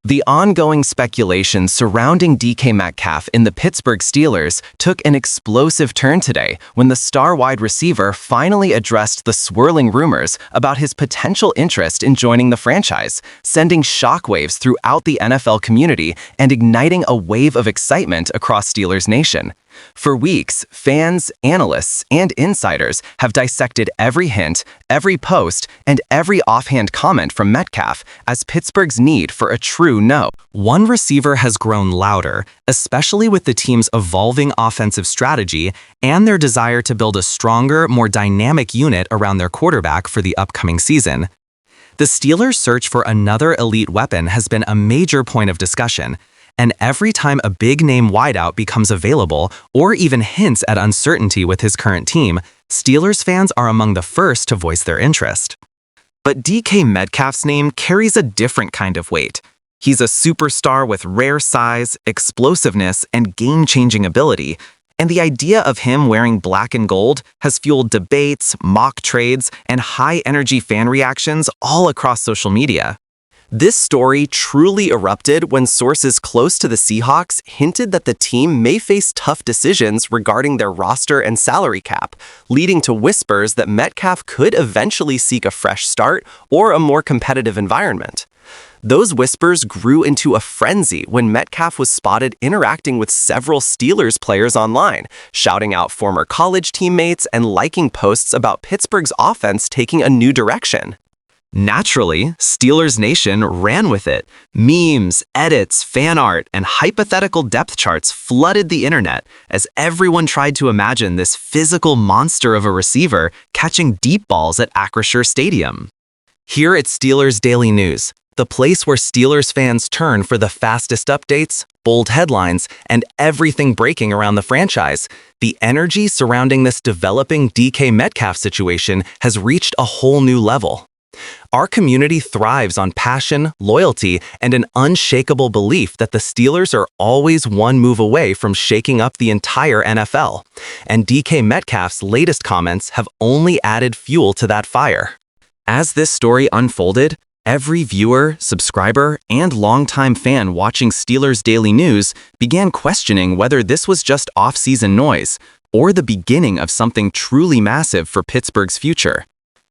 The ongoing speculation surrounding DK Metcalf in the Pittsburgh Steelers took an explosive turn today when the star wide receiver finally addressed the swirling rumors about his potential interest in joining the franchise, sending shockwaves throughout the NFL community and igniting a wave of excitement across Steelers Nation. For weeks, fans, analysts, and insiders have dissected every hint, every post, and every offhand comment from Metcalf as Pittsburgh's need for a true no. One receiver has grown louder, especially with the team's evolving offensive strategy and their desire to build a stronger, more dynamic unit around their quarterback for the upcoming season. The Steelers' search for another elite weapon has been a major point of discussion. And every time a big-name wideout becomes available or even hints at uncertainty with his current team, Steelers fans are among the first to voice their interest. But DK Metcalf's name carries a different kind of weight. He's a superstar with rare size, explosiveness, and game-changing ability, and the idea of him wearing black and gold has fueled debates, mock trades, and high-energy fan reactions all across social media. This story truly erupted when sources close to the Seahawks hinted that the team may face tough decisions regarding their roster and salary cap, leading to whispers that Metcalf could eventually seek a fresh start or a more competitive environment. Those whispers grew into a frenzy when Metcalf was spotted interacting with several Steelers players online, shouting out former college teammates and liking posts about Pittsburgh's offense taking a new direction. Naturally, Steelers Nation ran with it. Memes, edits, fan art, and hypothetical depth charts flooded the internet as everyone tried to imagine this physical monster of a receiver catching deep balls at Acrisure Stadium. Here at Steelers Daily News, the place where Steelers fans turn for the fastest updates, bold headlines, and everything breaking around the franchise, the energy surrounding this developing DK Metcalf situation has reached a whole new level. Our community thrives on passion, loyalty, and an unshakable belief that the Steelers are always one move away from shaking up the entire NFL, and DK Metcalf's latest comments have only added fuel to that fire. As this story unfolded, every viewer, subscriber, and longtime fan watching Steelers Daily News began questioning whether this was just off-season noise or the beginning of something truly massive for Pittsburgh's future.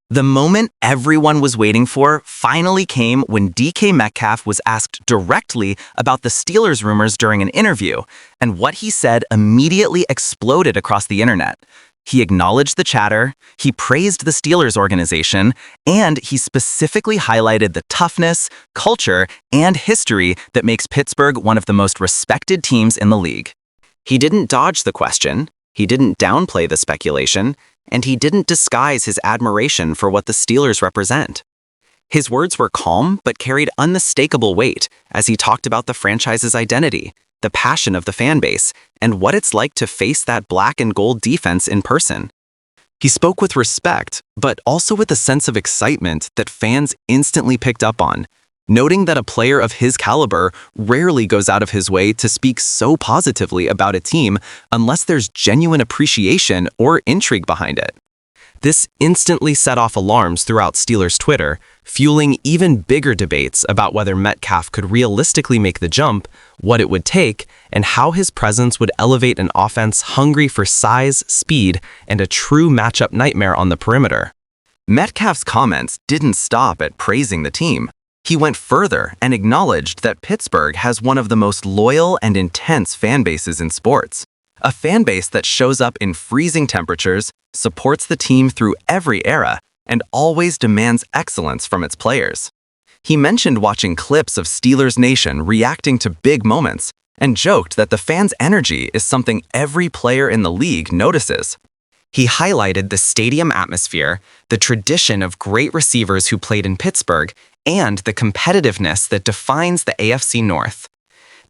The moment everyone was waiting for finally came when DK Metcalf was asked directly about the Steelers rumors during an interview, and what he said immediately exploded across the internet. He acknowledged the chatter, he praised the Steelers organization, and he specifically highlighted the toughness, culture, and history that makes Pittsburgh one of the most respected teams in the league. He didn't dodge the question, he didn't downplay the speculation, and he didn't disguise his admiration for what the Steelers represent. His words were calm but carried unmistakable weight as he talked about the franchise's identity, the passion of the fan base, and what it's like to face that black and gold defense in person. He spoke with respect, but also with a sense of excitement that fans instantly picked up on, noting that a player of his caliber rarely goes out of his way to speak so positively about a team unless there's genuine appreciation or intrigue behind it. This instantly set off alarms throughout Steelers Twitter, fueling even bigger debates about whether Metcalf could realistically make the jump, what it would take, and how his presence would elevate an offense hungry for size, speed, and a true matchup nightmare on the perimeter. Metcalf's comments didn't stop at praising the team. He went further and acknowledged that Pittsburgh has one of the most loyal and intense fan bases in sports. A fan base that shows up in freezing temperatures, supports the team through every era, and always demands excellence from its players. He mentioned watching clips of Steelers Nation reacting to big moments and joked that the fans' energy is something every player in the league notices. He highlighted the stadium atmosphere, the tradition of great receivers who played in Pittsburgh, and the competitiveness that defines the AFC North.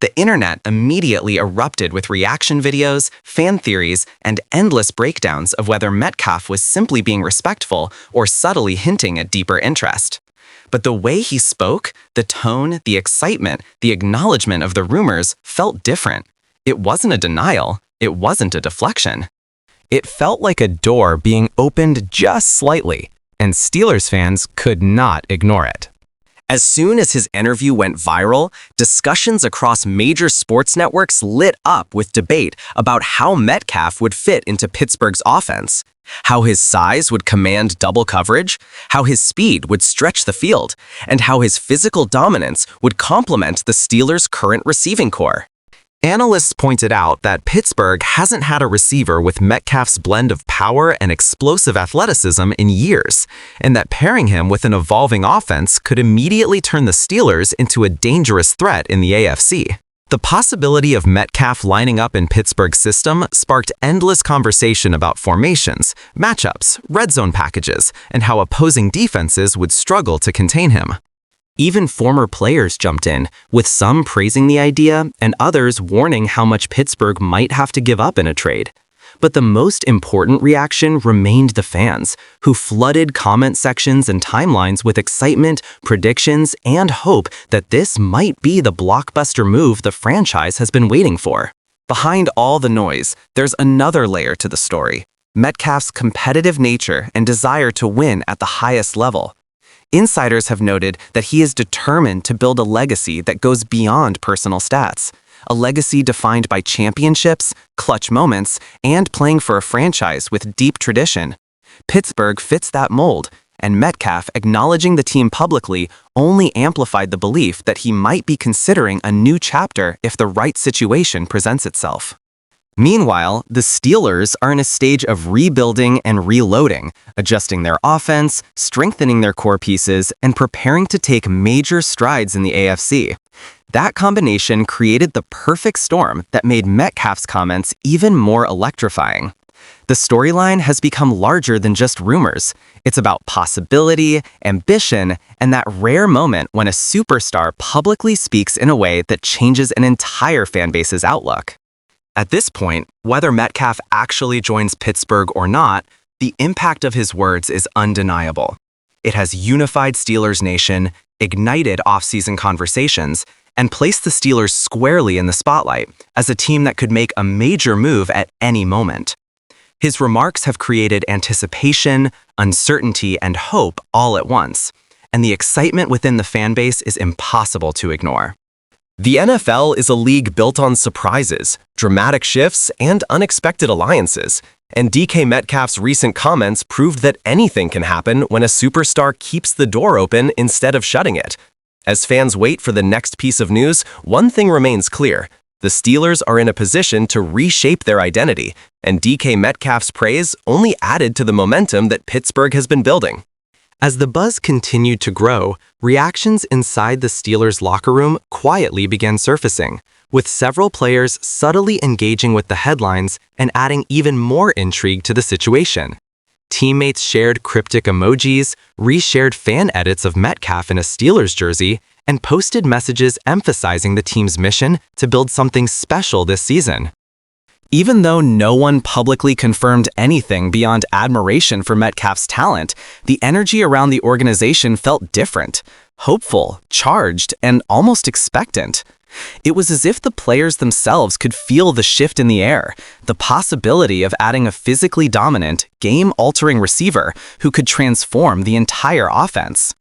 The internet immediately erupted with reaction videos, fan theories, and endless breakdowns of whether Metcalf was simply being respectful or subtly hinting at deeper interest. But the way he spoke, the tone, the excitement, the acknowledgement of the rumors felt different. It wasn't a denial, it wasn't a deflection. It felt like a door being opened just slightly, and Steelers fans could not ignore it. As soon as his interview went viral, discussions across major sports networks lit up with debate about how Metcalf would fit into Pittsburgh's offense, how his size would command double coverage, how his speed would stretch the field, and how his physical dominance would complement the Steelers' current receiving core. Analysts pointed out that Pittsburgh hasn't had a receiver with Metcalf's blend of power and explosive athleticism in years, and that pairing him with an evolving offense could immediately turn the Steelers into a dangerous threat in the AFC. The possibility of Metcalf lining up in Pittsburgh's system sparked endless conversation about formations, matchups, red zone packages, and how opposing defenses would struggle to contain him. Even former players jumped in, with some praising the idea and others warning how much Pittsburgh might have to give up in a trade. But the most important reaction remained the fans, who flooded comment sections and timelines with excitement, predictions, and hope that this might be the blockbuster move the franchise has been waiting for. Behind all the noise, there's another layer to the story: Metcalf's competitive nature and desire to win at the highest level. Insiders have noted that he is determined to build a legacy that goes beyond personal stats, a legacy defined by championships, clutch moments, and playing for a franchise with deep tradition. Pittsburgh fits that mold, and Metcalf acknowledging the team publicly only amplified the belief that he might be considering a new chapter if the right situation presents itself. Meanwhile, the Steelers are in a stage of rebuilding and reloading, adjusting their offense, strengthening their core pieces, and preparing to take major strides in the AFC. That combination created the perfect storm that made Metcalf's comments even more electrifying. The storyline has become larger than just rumors. It's about possibility, ambition, and that rare moment when a superstar publicly speaks in a way that changes an entire fanbase's outlook. At this point, whether Metcalf actually joins Pittsburgh or not, the impact of his words is undeniable. It has unified Steelers Nation, ignited off-season conversations, and placed the Steelers squarely in the spotlight as a team that could make a major move at any moment. His remarks have created anticipation, uncertainty, and hope all at once, and the excitement within the fanbase is impossible to ignore. The NFL is a league built on surprises, dramatic shifts, and unexpected alliances, and DK Metcalf's recent comments proved that anything can happen when a superstar keeps the door open instead of shutting it. As fans wait for the next piece of news, one thing remains clear: the Steelers are in a position to reshape their identity, and DK Metcalf's praise only added to the momentum that Pittsburgh has been building. As the buzz continued to grow, reactions inside the Steelers' locker room quietly began surfacing, with several players subtly engaging with the headlines and adding even more intrigue to the situation. Teammates shared cryptic emojis, reshared fan edits of Metcalf in a Steelers jersey, and posted messages emphasizing the team's mission to build something special this season. Even though no one publicly confirmed anything beyond admiration for Metcalf's talent, the energy around the organization felt different, hopeful, charged, and almost expectant. It was as if the players themselves could feel the shift in the air, the possibility of adding a physically dominant, game-altering receiver who could transform the entire offense.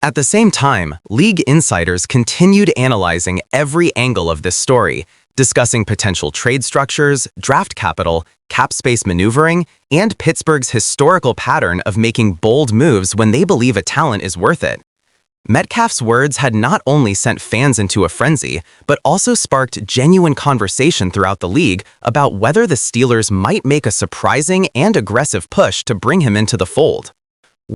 At the same time, league insiders continued analyzing every angle of this story, discussing potential trade structures, draft capital, cap space maneuvering, and Pittsburgh's historical pattern of making bold moves when they believe a talent is worth it. Metcalf's words had not only sent fans into a frenzy, but also sparked genuine conversation throughout the league about whether the Steelers might make a surprising and aggressive push to bring him into the fold.